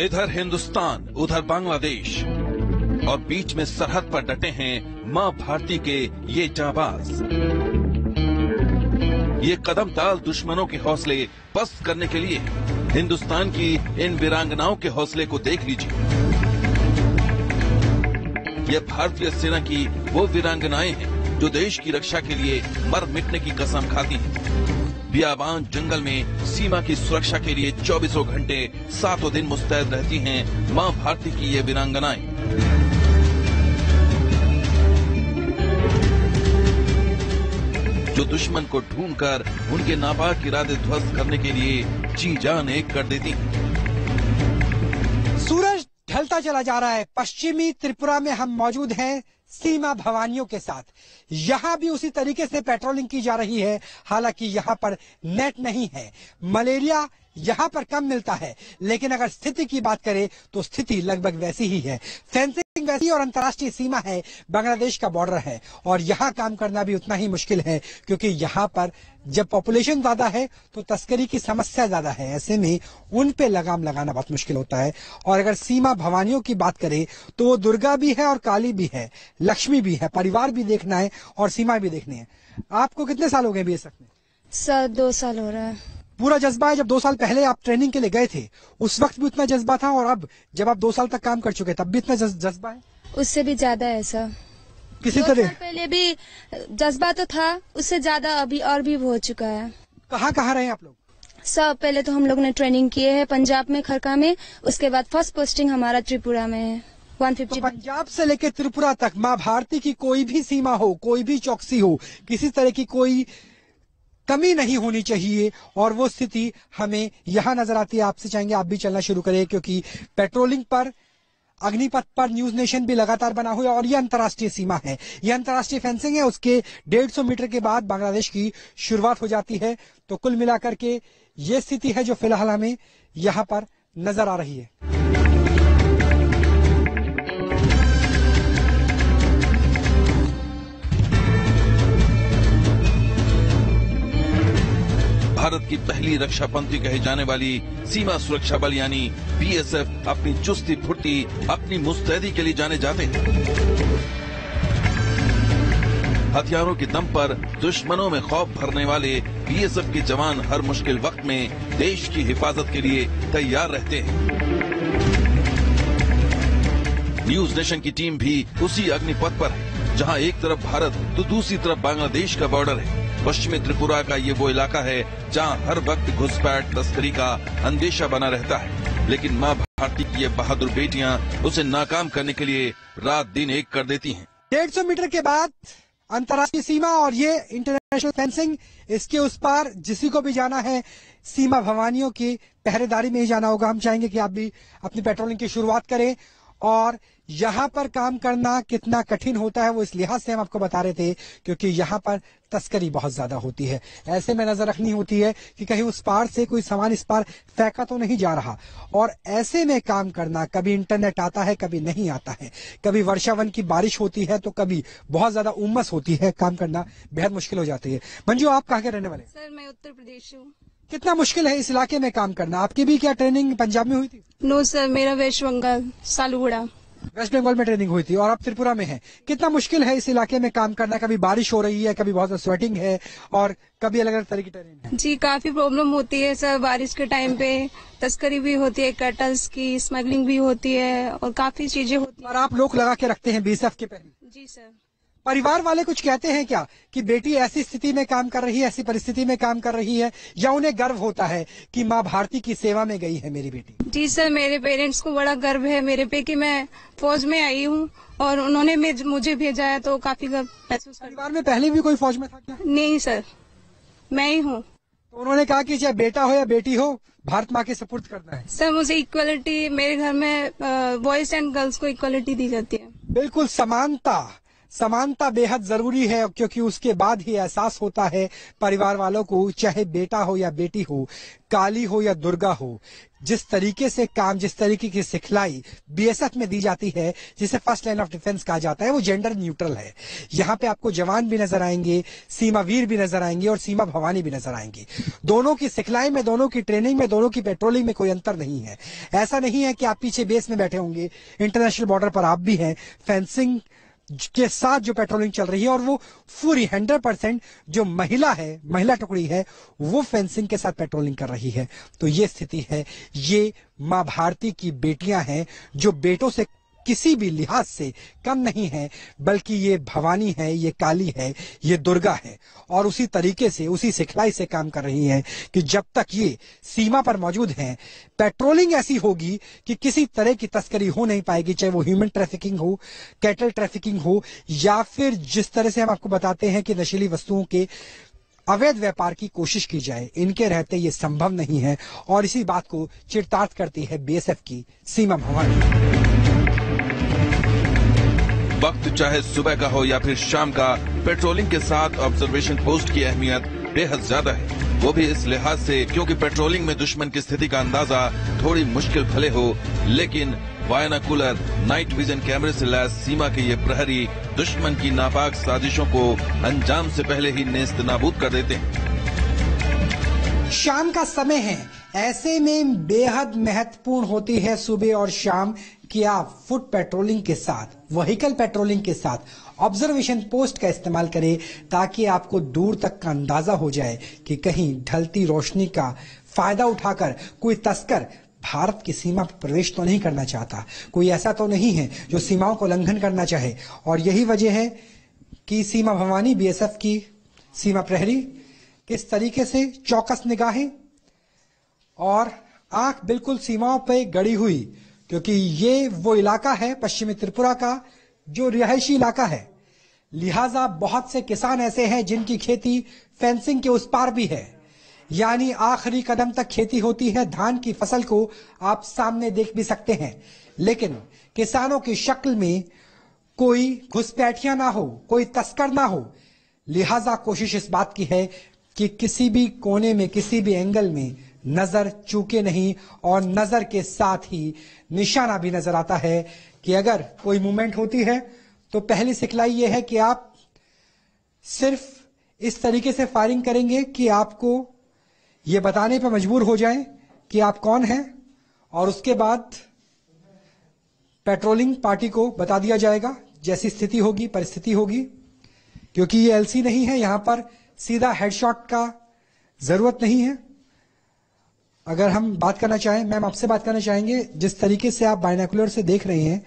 इधर हिंदुस्तान उधर बांग्लादेश और बीच में सरहद पर डटे हैं मां भारती के ये जाबाज। ये कदम ताल दुश्मनों के हौसले पस्त करने के लिए। हिंदुस्तान की इन वीरांगनाओं के हौसले को देख लीजिए। ये भारतीय सेना की वो वीरांगनाएं हैं जो देश की रक्षा के लिए मर मिटने की कसम खाती हैं। बियाबान जंगल में सीमा की सुरक्षा के लिए 24 घंटे 7 दिन मुस्तैद रहती हैं मां भारती की ये वीरांगनाएं। जो दुश्मन को ढूंढकर उनके नापाक इरादे ध्वस्त करने के लिए जी जान एक कर देती हैं। सूरज ढलता चला जा रहा है। पश्चिमी त्रिपुरा में हम मौजूद हैं सीमा भवानियों के साथ। यहाँ भी उसी तरीके से पेट्रोलिंग की जा रही है। हालांकि यहाँ पर नेट नहीं है। मलेरिया यहाँ पर कम मिलता है, लेकिन अगर स्थिति की बात करें तो स्थिति लगभग वैसी ही है। फेंसिंग वैसी और अंतर्राष्ट्रीय सीमा है, बांग्लादेश का बॉर्डर है और यहाँ काम करना भी उतना ही मुश्किल है, क्योंकि यहाँ पर जब पॉपुलेशन ज्यादा है तो तस्करी की समस्या ज्यादा है। ऐसे में उन पे लगाम लगाना बहुत मुश्किल होता है। और अगर सीमा भवानियों की बात करें तो वो दुर्गा भी है और काली भी है, लक्ष्मी भी है। परिवार भी देखना है और सीमा भी देखनी है। आपको कितने साल हो गए बीएसएफ में? सर 2 साल हो रहा है। पूरा जज्बा है? जब 2 साल पहले आप ट्रेनिंग के लिए गए थे उस वक्त भी उतना जज्बा था, और अब जब आप 2 साल तक काम कर चुके तब भी इतना जज्बा है? उससे भी ज्यादा है सर। किसी तरह पहले भी जज्बा तो था, उससे ज्यादा अभी और भी हो चुका है। कहाँ रहे आप लोग? सर पहले तो हम लोग ने ट्रेनिंग किए है पंजाब में, खरका में। उसके बाद फर्स्ट पोस्टिंग हमारा त्रिपुरा में है 150। तो पंजाब से लेकर त्रिपुरा तक माँ भारती की कोई भी सीमा हो, कोई भी चौकसी हो, किसी तरह की कोई कमी नहीं होनी चाहिए, और वो स्थिति हमें यहाँ नजर आती है। आपसे चाहेंगे आप भी चलना शुरू करें, क्योंकि पेट्रोलिंग पर, अग्निपथ पर न्यूज नेशन भी लगातार बना हुआ है। और ये अंतर्राष्ट्रीय सीमा है, ये अंतर्राष्ट्रीय फेंसिंग है। उसके 150 मीटर के बाद बांग्लादेश की शुरुआत हो जाती है। तो कुल मिलाकर के ये स्थिति है जो फिलहाल हमें यहाँ पर नजर आ रही है। भारत की पहली रक्षा पंक्ति कहे जाने वाली सीमा सुरक्षा बल यानी बीएसएफ अपनी चुस्ती फुर्ती, अपनी मुस्तैदी के लिए जाने जाते हैं। हथियारों के दम पर दुश्मनों में खौफ भरने वाले बीएसएफ के जवान हर मुश्किल वक्त में देश की हिफाजत के लिए तैयार रहते हैं। न्यूज नेशन की टीम भी उसी अग्निपथ पर है, जहां एक तरफ भारत तो दूसरी तरफ बांग्लादेश का बॉर्डर है। पश्चिमी त्रिपुरा का ये वो इलाका है जहां हर वक्त घुसपैठ तस्करी का अंदेशा बना रहता है, लेकिन मां भारती की ये बहादुर बेटियां उसे नाकाम करने के लिए रात दिन एक कर देती हैं। 150 मीटर के बाद अंतर्राष्ट्रीय सीमा और ये इंटरनेशनल फेंसिंग, इसके उस पार जिसी को भी जाना है सीमा भवानियों की पहरेदारी में ही जाना होगा। हम चाहेंगे कि आप भी अपनी पेट्रोलिंग की शुरुआत करें, और यहाँ पर काम करना कितना कठिन होता है वो इस लिहाज से हम आपको बता रहे थे, क्योंकि यहाँ पर तस्करी बहुत ज्यादा होती है। ऐसे में नजर रखनी होती है कि कहीं उस पार से कोई सामान इस पार फेंका तो नहीं जा रहा। और ऐसे में काम करना, कभी इंटरनेट आता है कभी नहीं आता है, कभी वर्षावन की बारिश होती है तो कभी बहुत ज्यादा उमस होती है। काम करना बेहद मुश्किल हो जाती है। मंजू, आप कहाँ के रहने वाले? सर मैं उत्तर प्रदेश हूँ। कितना मुश्किल है इस इलाके में काम करना? आपकी भी क्या ट्रेनिंग पंजाब में हुई थी? नो सर, मेरा वेस्ट बंगाल सालुगुड़ा। वेस्ट बंगाल में ट्रेनिंग हुई थी और आप त्रिपुरा में हैं। कितना मुश्किल है इस इलाके में काम करना? कभी बारिश हो रही है, कभी बहुत स्वेटिंग है और कभी अलग अलग तरह की ट्रेनिंग है। जी काफी प्रॉब्लम होती है सर। बारिश के टाइम पे तस्करी भी होती है, कैटल्स की स्मगलिंग भी होती है और काफी चीजें होती है। और आप लोग लगा के रखते हैं बीएसएफ के पहले? जी सर। परिवार वाले कुछ कहते हैं क्या कि बेटी ऐसी स्थिति में काम कर रही है, ऐसी परिस्थिति में काम कर रही है, या उन्हें गर्व होता है कि माँ भारती की सेवा में गई है मेरी बेटी? जी सर, मेरे पेरेंट्स को बड़ा गर्व है मेरे पे कि मैं फौज में आई हूँ और उन्होंने मुझे भेजा है, तो काफी गर्व महसूस करती हूँ। परिवार में पहले भी कोई फौज में था क्या? नहीं सर, मैं ही हूँ। तो उन्होंने कहा कि चाहे बेटा हो या बेटी हो, भारत माँ के सपुर्द करना है। सर मुझे इक्वलिटी, मेरे घर में बॉयज एंड गर्ल्स को इक्वलिटी दी जाती है। बिल्कुल समानता, समानता बेहद जरूरी है, क्योंकि उसके बाद ही एहसास होता है परिवार वालों को, चाहे बेटा हो या बेटी हो, काली हो या दुर्गा हो, जिस तरीके से काम, जिस तरीके की सिखलाई बीएसएफ में दी जाती है, जिसे फर्स्ट लाइन ऑफ डिफेंस कहा जाता है, वो जेंडर न्यूट्रल है। यहाँ पे आपको जवान भी नजर आएंगे, सीमा वीर भी नजर आएंगे और सीमा भवानी भी नजर आएंगी। दोनों की सिखलाई में, दोनों की ट्रेनिंग में, दोनों की पेट्रोलिंग में कोई अंतर नहीं है। ऐसा नहीं है कि आप पीछे बेस में बैठे होंगे, इंटरनेशनल बॉर्डर पर आप भी हैं, फेंसिंग के साथ जो पेट्रोलिंग चल रही है, और वो पूरी 100% जो महिला टुकड़ी है, वो फेंसिंग के साथ पेट्रोलिंग कर रही है। तो ये स्थिति है। ये मां भारती की बेटियां हैं, जो बेटों से किसी भी लिहाज से कम नहीं है, बल्कि ये भवानी है, ये काली है, ये दुर्गा है, और उसी तरीके से, उसी सिखलाई से काम कर रही है कि जब तक ये सीमा पर मौजूद हैं, पेट्रोलिंग ऐसी होगी कि किसी तरह की तस्करी हो नहीं पाएगी, चाहे वो ह्यूमन ट्रैफिकिंग हो, कैटल ट्रैफिकिंग हो, या फिर जिस तरह से हम आपको बताते हैं कि नशीली वस्तुओं के अवैध व्यापार की कोशिश की जाए, इनके रहते ये संभव नहीं है। और इसी बात को चिरतार्थ करती है बीएसएफ की सीमा भवानी। वक्त चाहे सुबह का हो या फिर शाम का, पेट्रोलिंग के साथ ऑब्जर्वेशन पोस्ट की अहमियत बेहद ज्यादा है। वो भी इस लिहाज से क्योंकि पेट्रोलिंग में दुश्मन की स्थिति का अंदाजा थोड़ी मुश्किल भले हो, लेकिन बायनाकुलर नाइट विजन कैमरे से लैस सीमा के ये प्रहरी दुश्मन की नापाक साजिशों को अंजाम से पहले ही नेस्त नाबूद कर देते हैं। शाम का समय है, ऐसे में बेहद महत्वपूर्ण होती है सुबह और शाम कि आप फुट पेट्रोलिंग के साथ, व्हीकल पेट्रोलिंग के साथ ऑब्जर्वेशन पोस्ट का इस्तेमाल करें, ताकि आपको दूर तक का अंदाजा हो जाए कि कहीं ढलती रोशनी का फायदा उठाकर कोई तस्कर भारत की सीमा पर प्रवेश तो नहीं करना चाहता, कोई ऐसा तो नहीं है जो सीमाओं को उल्लंघन करना चाहे। और यही वजह है कि सीमा भवानी, बीएसएफ की सीमा प्रहरी किस तरीके से चौकस निगाहें और आंख बिल्कुल सीमाओं पर गड़ी हुई, क्योंकि ये वो इलाका है पश्चिमी त्रिपुरा का जो रिहायशी इलाका है। लिहाजा बहुत से किसान ऐसे हैं जिनकी खेती फेंसिंग के उस पार भी है, यानी आखिरी कदम तक खेती होती है। धान की फसल को आप सामने देख भी सकते हैं, लेकिन किसानों की शक्ल में कोई घुसपैठिया ना हो, कोई तस्कर ना हो। लिहाजा कोशिश इस बात की है कि किसी भी कोने में, किसी भी एंगल में नजर चूके नहीं, और नजर के साथ ही निशाना भी नजर आता है कि अगर कोई मूवमेंट होती है तो पहली सिखलाई यह है कि आप सिर्फ इस तरीके से फायरिंग करेंगे कि आपको ये बताने पर मजबूर हो जाएं कि आप कौन हैं, और उसके बाद पेट्रोलिंग पार्टी को बता दिया जाएगा जैसी स्थिति होगी, परिस्थिति होगी। क्योंकि ये एलसी नहीं है, यहां पर सीधा हेडशॉट का जरूरत नहीं है। अगर हम बात करना चाहें, मैम आपसे बात करना चाहेंगे, जिस तरीके से आप बायनाकुलर से देख रहे हैं,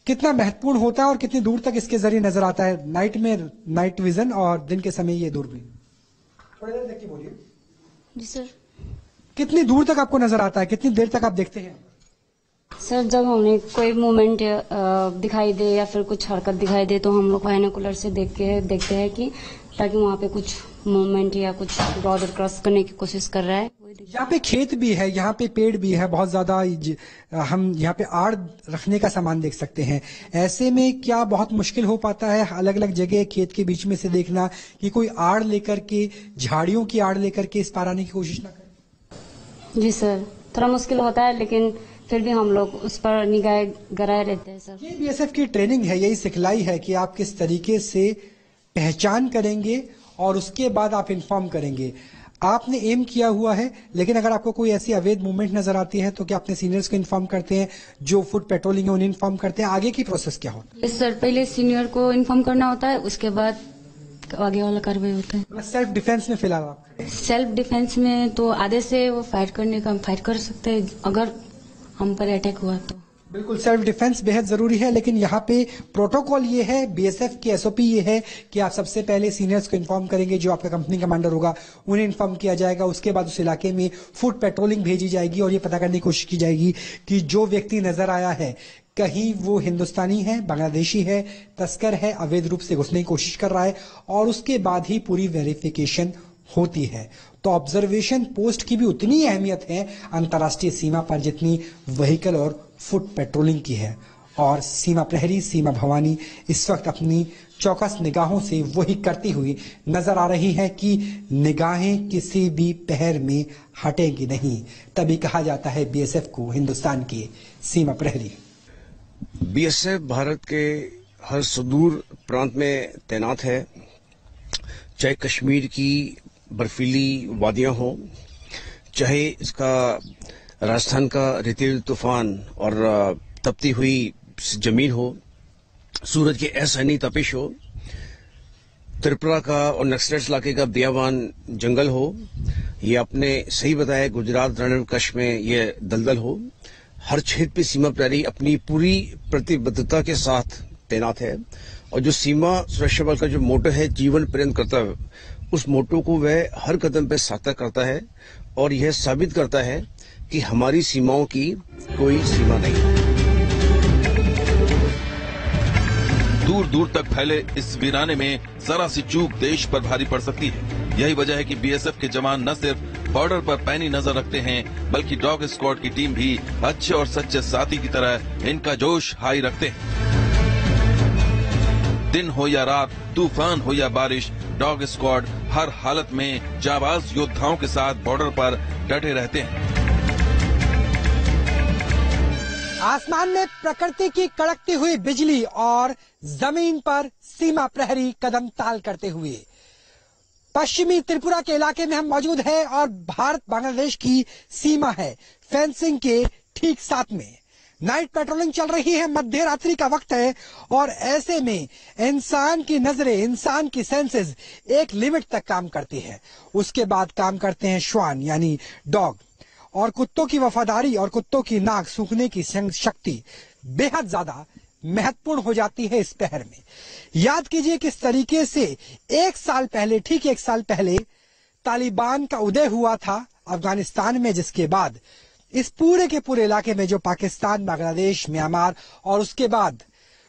कितना महत्वपूर्ण होता है और कितनी दूर तक इसके जरिए नजर आता है नाइट में, नाइट विजन, और दिन के समय ये दूरबीन? थोड़ी देर देखिए, बोलिए। जी सर। कितनी दूर तक आपको नजर आता है, कितनी देर तक आप देखते हैं? सर, जब हमें कोई मूवमेंट दिखाई दे या फिर कुछ हरकत दिखाई दे तो हम लोग बायनाकुलर से देखते हैं कि ताकि वहाँ पे कुछ मूवमेंट या कुछ बॉर्डर क्रॉस करने की कोशिश कर रहा है। यहाँ पे खेत भी है, यहाँ पे पेड़ भी है, बहुत ज्यादा हम यहाँ पे आड़ रखने का सामान देख सकते हैं। ऐसे में क्या बहुत मुश्किल हो पाता है अलग अलग जगह खेत के बीच में से देखना कि कोई आड़ लेकर के, झाड़ियों की आड़ लेकर के इस पार आने की कोशिश ना करें? जी सर, थोड़ा मुश्किल होता है, लेकिन फिर भी हम लोग उस पर निगाह गड़ाए रहते हैं सर। ये बीएसएफ की ट्रेनिंग है, यही सिखलाई है कि आप किस तरीके से पहचान करेंगे और उसके बाद आप इन्फॉर्म करेंगे। आपने एम किया हुआ है, लेकिन अगर आपको कोई ऐसी अवैध मूवमेंट नजर आती है तो क्या अपने सीनियर्स को इन्फॉर्म करते हैं? जो फुट पेट्रोलिंग है उन्हें इन्फॉर्म करते हैं? आगे की प्रोसेस क्या होती है? सर, पहले सीनियर को इन्फॉर्म करना होता है, उसके बाद आगे वाला कार्रवाई होता है। सेल्फ डिफेंस में फिलहाल आप? सेल्फ डिफेंस में तो आधे से वो फाइट करने का हम फाइट कर सकते हैं अगर हम पर अटैक हुआ तो। बिल्कुल, सेल्फ डिफेंस बेहद जरूरी है, लेकिन यहाँ पे प्रोटोकॉल ये है, बीएसएफ की एसओपी ये है कि आप सबसे पहले सीनियर्स को इन्फॉर्म करेंगे, जो आपका कंपनी कमांडर होगा उन्हें इन्फॉर्म किया जाएगा। उसके बाद उस इलाके में फुट पेट्रोलिंग भेजी जाएगी और ये पता करने की कोशिश की जाएगी कि जो व्यक्ति नजर आया है कहीं वो हिंदुस्तानी है, बांग्लादेशी है, तस्कर है, अवैध रूप से घुसने की कोशिश कर रहा है, और उसके बाद ही पूरी वेरिफिकेशन होती है। तो ऑब्जर्वेशन पोस्ट की भी उतनी अहमियत है अंतर्राष्ट्रीय सीमा पर जितनी व्हीकल और फुट पेट्रोलिंग की है। और सीमा प्रहरी सीमा भवानी इस वक्त अपनी चौकस निगाहों से वही करती हुई नजर आ रही है कि निगाहें किसी भी पहर में हटेंगी नहीं। तभी कहा जाता है बीएसएफ को हिंदुस्तान की सीमा प्रहरी। बीएसएफ भारत के हर सुदूर प्रांत में तैनात है, चाहे कश्मीर की बर्फीली वादियां हो, चाहे इसका राजस्थान का रेतीले तूफान और तपती हुई जमीन हो, सूरज की असहनीय तपिश हो, त्रिपुरा का और नक्सलेट इलाके का बियाबान जंगल हो, ये आपने सही बताया गुजरात रण कच्छ में ये दलदल हो, हर क्षेत्र पे सीमा प्रहरी अपनी पूरी प्रतिबद्धता के साथ तैनात है। और जो सीमा सुरक्षा बल का जो मोटो है जीवन पर्यंत कर्तव्य, उस मोटो को वह हर कदम पे सार्थक करता है और यह साबित करता है कि हमारी सीमाओं की कोई सीमा नहीं। दूर दूर तक फैले इस वीराने में जरा सी चूक देश पर भारी पड़ सकती है। यही वजह है कि बीएसएफ के जवान न सिर्फ बॉर्डर पर पैनी नजर रखते हैं, बल्कि डॉग स्क्वाड की टीम भी अच्छे और सच्चे साथी की तरह इनका जोश हाई रखते हैं। दिन हो या रात, तूफान हो या बारिश, डॉग स्क्वाड हर हालत में जाबाज योद्धाओं के साथ बॉर्डर पर डटे रहते हैं। आसमान में प्रकृति की कड़कती हुई बिजली और जमीन पर सीमा प्रहरी कदम ताल करते हुए। पश्चिमी त्रिपुरा के इलाके में हम मौजूद हैं और भारत बांग्लादेश की सीमा है फेंसिंग के ठीक साथ में। नाइट पेट्रोलिंग चल रही है, मध्य रात्रि का वक्त है और ऐसे में इंसान की नजरें, इंसान की सेंसेस एक लिमिट तक काम करती है, उसके बाद काम करते हैं श्वान यानी डॉग। और कुत्तों की वफादारी और कुत्तों की नाक सूखने की शक्ति बेहद ज्यादा महत्वपूर्ण हो जाती है इस पहर में। याद कीजिए किस तरीके से एक साल पहले, ठीक एक साल पहले तालिबान का उदय हुआ था अफगानिस्तान में, जिसके बाद इस पूरे के पूरे इलाके में जो पाकिस्तान, बांग्लादेश, म्यांमार और उसके बाद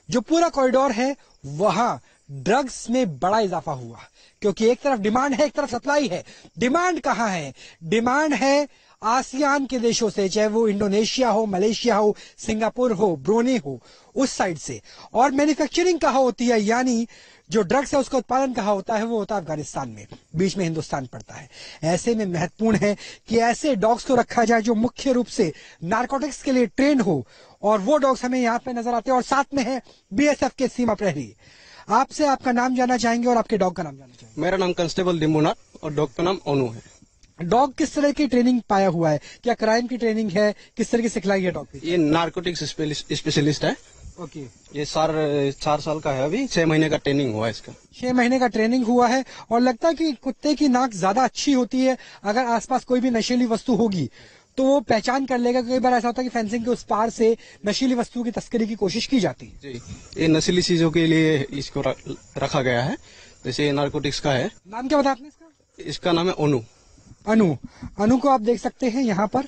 जो पूरा कॉरिडोर है वहां ड्रग्स में बड़ा इजाफा हुआ, क्योंकि एक तरफ डिमांड है, एक तरफ सप्लाई है। डिमांड कहां है? डिमांड है आसियान के देशों से, चाहे वो इंडोनेशिया हो, मलेशिया हो, सिंगापुर हो, ब्रूनेई हो, उस साइड से। और मैन्युफैक्चरिंग कहाँ होती है, यानी जो ड्रग्स है उसका उत्पादन कहाँ होता है, वो होता है अफगानिस्तान में, बीच में हिंदुस्तान पड़ता है। ऐसे में महत्वपूर्ण है कि ऐसे डॉग्स को रखा जाए जो मुख्य रूप से नारकोटिक्स के लिए ट्रेन हो, और वो डॉग्स हमें यहाँ पे नजर आते हैं। और साथ में है बीएसएफ के सीमा प्रहरी। आपसे आपका नाम जानना चाहेंगे और आपके डॉग का नाम जानना चाहेंगे। मेरा नाम कांस्टेबल दिम्बुनाथ और डॉग का नाम अनु है। डॉग किस तरह की ट्रेनिंग पाया हुआ है? क्या क्राइम की ट्रेनिंग है? किस तरह की सिखलाई है डॉग की? ये नारकोटिक्स स्पेशलिस्ट है। ओके। ये 4 साल का है, अभी 6 महीने का ट्रेनिंग हुआ है इसका। 6 महीने का ट्रेनिंग हुआ है। और लगता है कि कुत्ते की नाक ज्यादा अच्छी होती है, अगर आसपास कोई भी नशीली वस्तु होगी तो वो पहचान कर लेगा। कई बार ऐसा होता है कि फेंसिंग के उस पार से नशीली वस्तु की तस्करी की कोशिश की जाती है। जी, ये नशीली चीजों के लिए इसको रखा गया है। जैसे ये नारकोटिक्स का है। नाम क्या बताया आपने इसका? इसका नाम है अनु। अनु को आप देख सकते हैं यहाँ पर,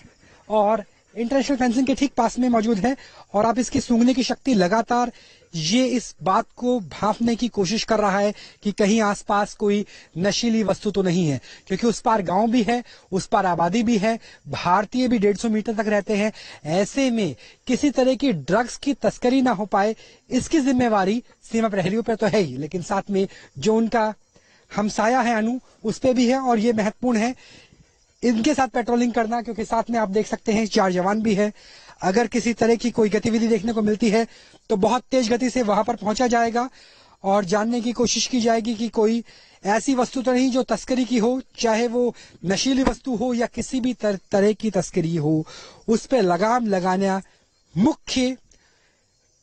और इंटरनेशनल फेंसिंग के ठीक पास में मौजूद है। और आप इसकी सूंघने की शक्ति लगातार ये इस बात को भांपने की कोशिश कर रहा है कि कहीं आसपास कोई नशीली वस्तु तो नहीं है, क्योंकि उस पार गांव भी है, उस पार आबादी भी है, भारतीय भी 150 मीटर तक रहते हैं। ऐसे में किसी तरह की ड्रग्स की तस्करी ना हो पाए, इसकी जिम्मेवारी सीमा प्रहरियों पर तो है ही, लेकिन साथ में जो उनका हमसाया है अनु, उस पे भी है। और ये महत्वपूर्ण है इनके साथ पेट्रोलिंग करना, क्योंकि साथ में आप देख सकते हैं 4 जवान भी है। अगर किसी तरह की कोई गतिविधि देखने को मिलती है तो बहुत तेज गति से वहां पर पहुंचा जाएगा और जानने की कोशिश की जाएगी कि कोई ऐसी वस्तु तो नहीं जो तस्करी की हो, चाहे वो नशीली वस्तु हो या किसी भी तरह की तस्करी हो। उस पर लगाम लगाना मुख्य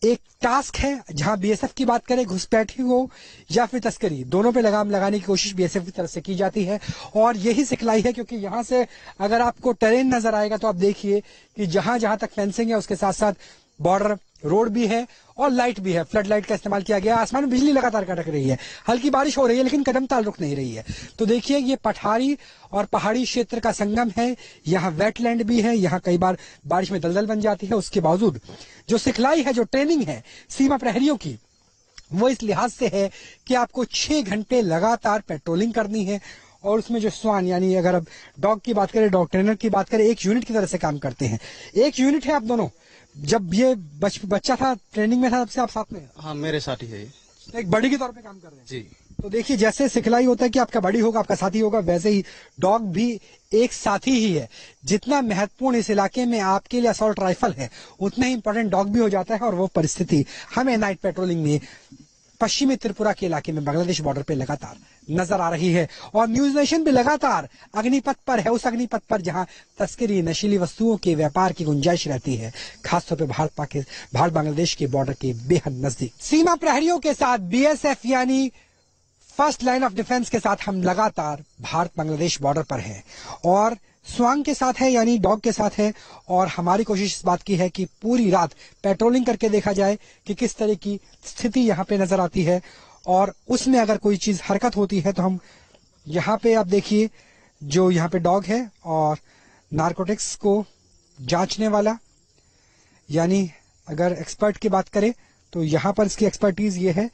एक टास्क है। जहां बीएसएफ की बात करें, घुसपैठी हो या फिर तस्करी, दोनों पे लगाम लगाने की कोशिश बीएसएफ की तरफ से की जाती है। और यही सिखलाई है, क्योंकि यहां से अगर आपको टेरेन नजर आएगा तो आप देखिए कि जहां जहां तक फेंसिंग है उसके साथ साथ बॉर्डर रोड भी है और लाइट भी है। फ्लड लाइट का इस्तेमाल किया गया। आसमान में बिजली लगातार कड़क रही है, हल्की बारिश हो रही है, लेकिन कदम ताल रुक नहीं रही है। तो देखिए ये पठारी और पहाड़ी क्षेत्र का संगम है। यहाँ वेटलैंड भी है, यहाँ कई बार बारिश में दलदल बन जाती है। उसके बावजूद जो सिखलाई है, जो ट्रेनिंग है सीमा प्रहरियों की, वो इस लिहाज से है कि आपको 6 घंटे लगातार पेट्रोलिंग करनी है और उसमें जो स्वान यानी अगर अब डॉग की बात करें, डॉग ट्रेनर की बात करें, एक यूनिट की तरह से काम करते हैं। एक यूनिट है आप दोनों। जब ये बच्चा था ट्रेनिंग में था तब से आप साथ में हैं? हाँ, मेरे साथ ही है ये। एक बड़ी के तौर पे काम कर रहे हैं जी। तो देखिए, जैसे सिखलाई होता है कि आपका बड़ी होगा, आपका साथी होगा, वैसे ही डॉग भी एक साथी ही है। जितना महत्वपूर्ण इस इलाके में आपके लिए असॉल्ट राइफल है, उतना ही इंपॉर्टेंट डॉग भी हो जाता है। और वो परिस्थिति हमें नाइट पेट्रोलिंग में पश्चिमी त्रिपुरा के इलाके में बांग्लादेश बॉर्डर पे लगातार नजर आ रही है। और न्यूज नेशन भी लगातार अग्निपथ पर है, उस अग्निपथ पर जहां तस्करी, नशीली वस्तुओं के व्यापार की गुंजाइश रहती है, खासतौर पे भारत बांग्लादेश के बॉर्डर के बेहद नजदीक। सीमा प्रहरियों के साथ बीएसएफ यानी फर्स्ट लाइन ऑफ डिफेंस के साथ हम लगातार भारत बांग्लादेश बॉर्डर पर हैं और स्वांग के साथ है यानी डॉग के साथ है। और हमारी कोशिश इस बात की है कि पूरी रात पेट्रोलिंग करके देखा जाए कि किस तरह की स्थिति यहाँ पे नजर आती है। और उसमें अगर कोई चीज हरकत होती है तो हम यहाँ पे आप देखिए, जो यहाँ पे डॉग है और नारकोटिक्स को जांचने वाला, यानी अगर एक्सपर्ट की बात करें तो यहाँ पर इसकी एक्सपर्टीज ये है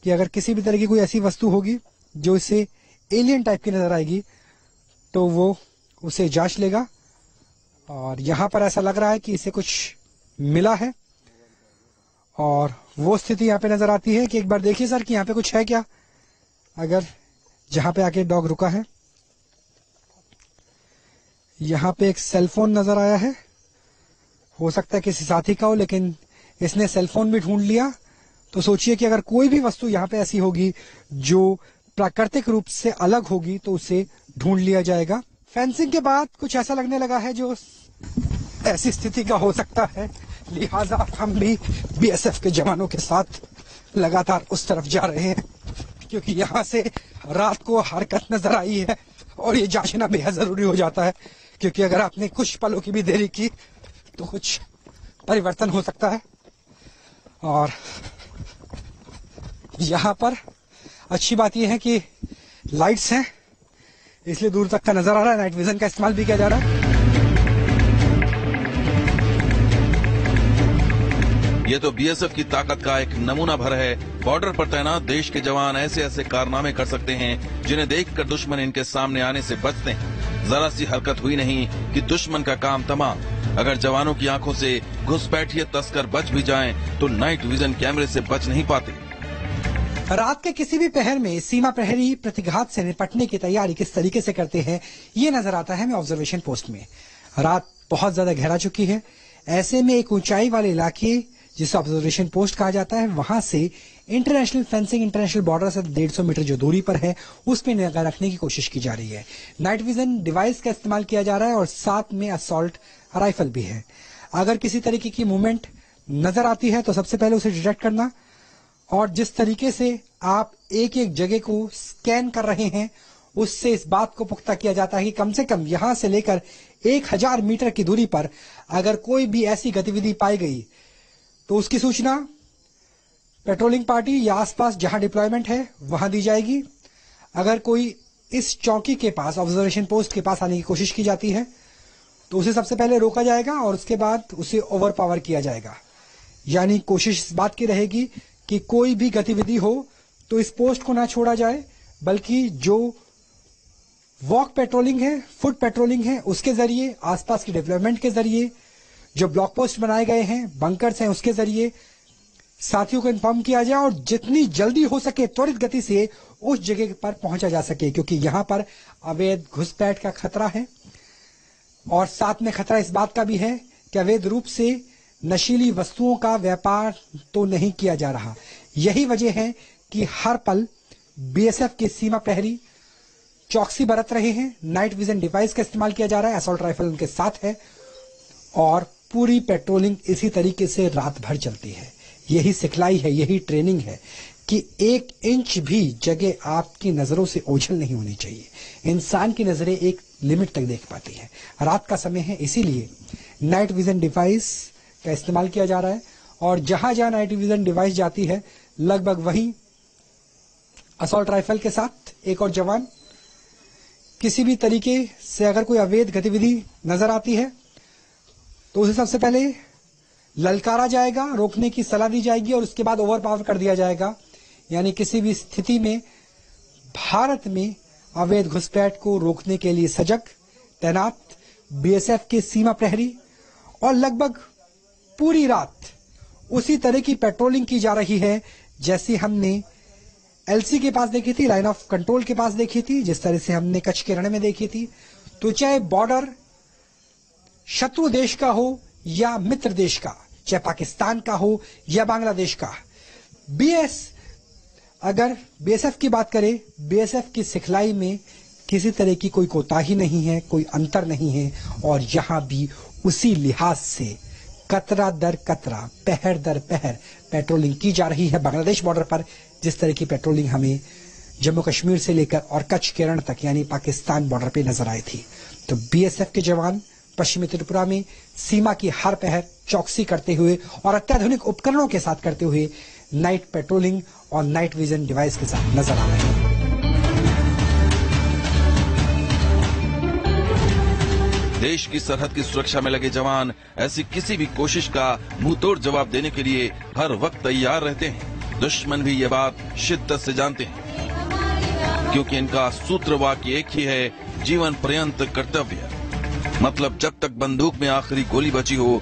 कि अगर किसी भी तरह की कोई ऐसी वस्तु होगी जो इसे एलियन टाइप की नजर आएगी तो वो उसे जांच लेगा। और यहाँ पर ऐसा लग रहा है कि इसे कुछ मिला है और वो स्थिति यहाँ पे नजर आती है कि एक बार देखिए सर कि यहाँ पे कुछ है क्या। अगर जहां पे आके डॉग रुका है, यहाँ पे एक सेलफोन नजर आया है, हो सकता है किसी साथी का हो, लेकिन इसने सेलफोन भी ढूंढ लिया। तो सोचिए कि अगर कोई भी वस्तु यहाँ पे ऐसी होगी जो प्राकृतिक रूप से अलग होगी तो उसे ढूंढ लिया जाएगा। फेंसिंग के बाद कुछ ऐसा लगने लगा है जो ऐसी स्थिति का हो सकता है, लिहाजा हम भी बीएसएफ के जवानों के साथ लगातार उस तरफ जा रहे हैं, क्योंकि यहाँ से रात को हरकत नजर आई है और ये जांचना बेहद जरूरी हो जाता है, क्योंकि अगर आपने कुछ पलों की भी देरी की तो कुछ परिवर्तन हो सकता है। और यहाँ पर अच्छी बात यह है कि लाइट्स हैं, इसलिए दूर तक का नजर आ रहा है। नाइट विजन का इस्तेमाल भी किया जा रहा है। ये तो बीएसएफ की ताकत का एक नमूना भर है। बॉर्डर पर तैनात देश के जवान ऐसे ऐसे कारनामे कर सकते हैं जिन्हें देखकर दुश्मन इनके सामने आने से बचते हैं। जरा सी हरकत हुई नहीं कि दुश्मन का काम तमाम। अगर जवानों की आंखों से घुसपैठिए तस्कर बच भी जाएं, तो नाइट विजन कैमरे से बच नहीं पाते। रात के किसी भी पहर में सीमा प्रहरी प्रतिघात से निपटने की तैयारी किस तरीके से करते हैं, ये नजर आता है हमें ऑब्जर्वेशन पोस्ट में। रात बहुत ज्यादा गहरा चुकी है, ऐसे में एक ऊंचाई वाले इलाके जिसे ऑब्जर्वेशन पोस्ट कहा जाता है, वहां से इंटरनेशनल फेंसिंग, इंटरनेशनल बॉर्डर से 150 मीटर जो दूरी पर है उस पर निगाह रखने की कोशिश की जा रही है। नाइट विजन डिवाइस का इस्तेमाल किया जा रहा है और साथ में असॉल्ट राइफल भी है। अगर किसी तरीके की मूवमेंट नजर आती है तो सबसे पहले उसे डिटेक्ट करना, और जिस तरीके से आप एक एक जगह को स्कैन कर रहे हैं उससे इस बात को पुख्ता किया जाता है कि कम से कम यहां से लेकर 1000 मीटर की दूरी पर अगर कोई भी ऐसी गतिविधि पाई गई तो उसकी सूचना पेट्रोलिंग पार्टी या आसपास जहां डिप्लॉयमेंट है वहां दी जाएगी। अगर कोई इस चौकी के पास, ऑब्जर्वेशन पोस्ट के पास आने की कोशिश की जाती है तो उसे सबसे पहले रोका जाएगा और उसके बाद उसे ओवर पावर किया जाएगा। यानी कोशिश इस बात की रहेगी कि कोई भी गतिविधि हो तो इस पोस्ट को ना छोड़ा जाए, बल्कि जो वॉक पेट्रोलिंग है, फुट पेट्रोलिंग है, उसके जरिए, आसपास की डेवलपमेंट के जरिए, जो ब्लॉक पोस्ट बनाए गए हैं, बंकर्स हैं, उसके जरिए साथियों को इन्फॉर्म किया जाए और जितनी जल्दी हो सके त्वरित गति से उस जगह पर पहुंचा जा सके, क्योंकि यहां पर अवैध घुसपैठ का खतरा है। और साथ में खतरा इस बात का भी है कि अवैध रूप से नशीली वस्तुओं का व्यापार तो नहीं किया जा रहा। यही वजह है कि हर पल बीएसएफ के सीमा प्रहरी चौकसी बरत रहे हैं। नाइट विजन डिवाइस का इस्तेमाल किया जा रहा है, असॉल्ट राइफल उनके साथ है और पूरी पेट्रोलिंग इसी तरीके से रात भर चलती है। यही सिखलाई है, यही ट्रेनिंग है कि 1 इंच भी जगह आपकी नजरों से ओझल नहीं होनी चाहिए। इंसान की नजरें एक लिमिट तक देख पाती है। रात का समय है, इसीलिए नाइट विजन डिवाइस का इस्तेमाल किया जा रहा है और जहां जहां नाइट विजन डिवाइस जाती है लगभग वहीं असॉल्ट राइफल के साथ एक और जवान। किसी भी तरीके से अगर कोई अवैध गतिविधि नजर आती है तो उसे सबसे पहले ललकारा जाएगा, रोकने की सलाह दी जाएगी और उसके बाद ओवर पावर कर दिया जाएगा। यानी किसी भी स्थिति में भारत में अवैध घुसपैठ को रोकने के लिए सजग तैनात बीएसएफ के सीमा प्रहरी और लगभग पूरी रात उसी तरह की पेट्रोलिंग की जा रही है जैसी हमने एलसी के पास देखी थी, लाइन ऑफ कंट्रोल के पास देखी थी, जिस तरह से हमने कच्छ के रण में देखी थी। तो चाहे बॉर्डर शत्रु देश का हो या मित्र देश का, चाहे पाकिस्तान का हो या बांग्लादेश का, अगर बीएसएफ की बात करें, बीएसएफ की सिखलाई में किसी तरह की कोई कोताही नहीं है, कोई अंतर नहीं है। और यहां भी उसी लिहाज से कतरा दर कतरा, पहर दर पहर पेट्रोलिंग की जा रही है बांग्लादेश बॉर्डर पर, जिस तरह की पेट्रोलिंग हमें जम्मू कश्मीर से लेकर और कच्छ के रण तक यानी पाकिस्तान बॉर्डर पे नजर आई थी। तो बीएसएफ के जवान पश्चिमी त्रिपुरा में सीमा की हर पहर चौकसी करते हुए और अत्याधुनिक उपकरणों के साथ करते हुए नाइट पेट्रोलिंग और नाइट विजन डिवाइस के साथ नजर आ रहे हैं। देश की सरहद की सुरक्षा में लगे जवान ऐसी किसी भी कोशिश का मुंहतोड़ जवाब देने के लिए हर वक्त तैयार रहते हैं। दुश्मन भी ये बात शिद्दत से जानते हैं, क्योंकि इनका सूत्र वाक्य एक ही है, जीवन पर्यंत कर्तव्य। मतलब जब तक बंदूक में आखिरी गोली बची हो,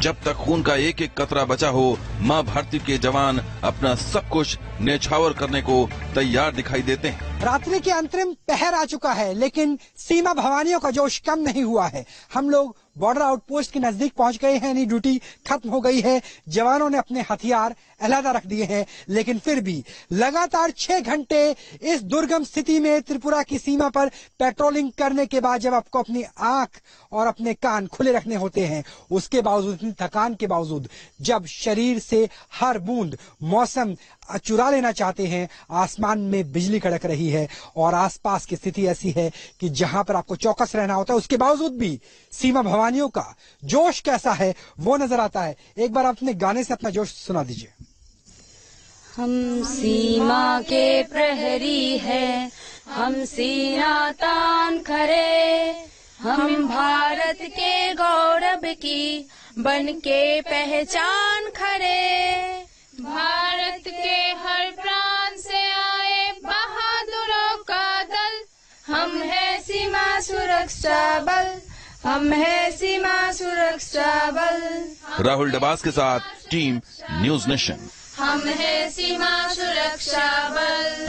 जब तक खून का एक एक कतरा बचा हो, मां भारती के जवान अपना सब कुछ न्यौछावर करने को तैयार दिखाई देते हैं। रात्रि के अंतरिम पहर आ चुका है, लेकिन सीमा भवानियों का जोश कम नहीं हुआ है। हम लोग बॉर्डर आउटपोस्ट के नजदीक पहुंच गए हैं, यानी ड्यूटी खत्म हो गई है। जवानों ने अपने हथियार अलहदा रख दिए हैं, लेकिन फिर भी लगातार 6 घंटे इस दुर्गम स्थिति में त्रिपुरा की सीमा पर पेट्रोलिंग करने के बाद, जब आपको अपनी आंख और अपने कान खुले रखने होते हैं, उसके बावजूद, इतनी थकान के बावजूद, जब शरीर से हर बूंद मौसम चुरा लेना चाहते हैं, आसमान में बिजली कड़क रही है और आसपास की स्थिति ऐसी है कि जहां पर आपको चौकस रहना होता है, उसके बावजूद भी सीमा भवानियों का जोश कैसा है वो नजर आता है। एक बार आप अपने गाने से अपना जोश सुना दीजिए। हम सीमा के प्रहरी है, हम सीना तान खरे, हम भारत के गौरव की बन के पहचान खरे। भारत के हर प्रांत से आए बहादुरों का दल, हम है सीमा सुरक्षा बल, हम है सीमा सुरक्षा बल। राहुल डबास के साथ टीम न्यूज नेशन। हम है सीमा सुरक्षा बल।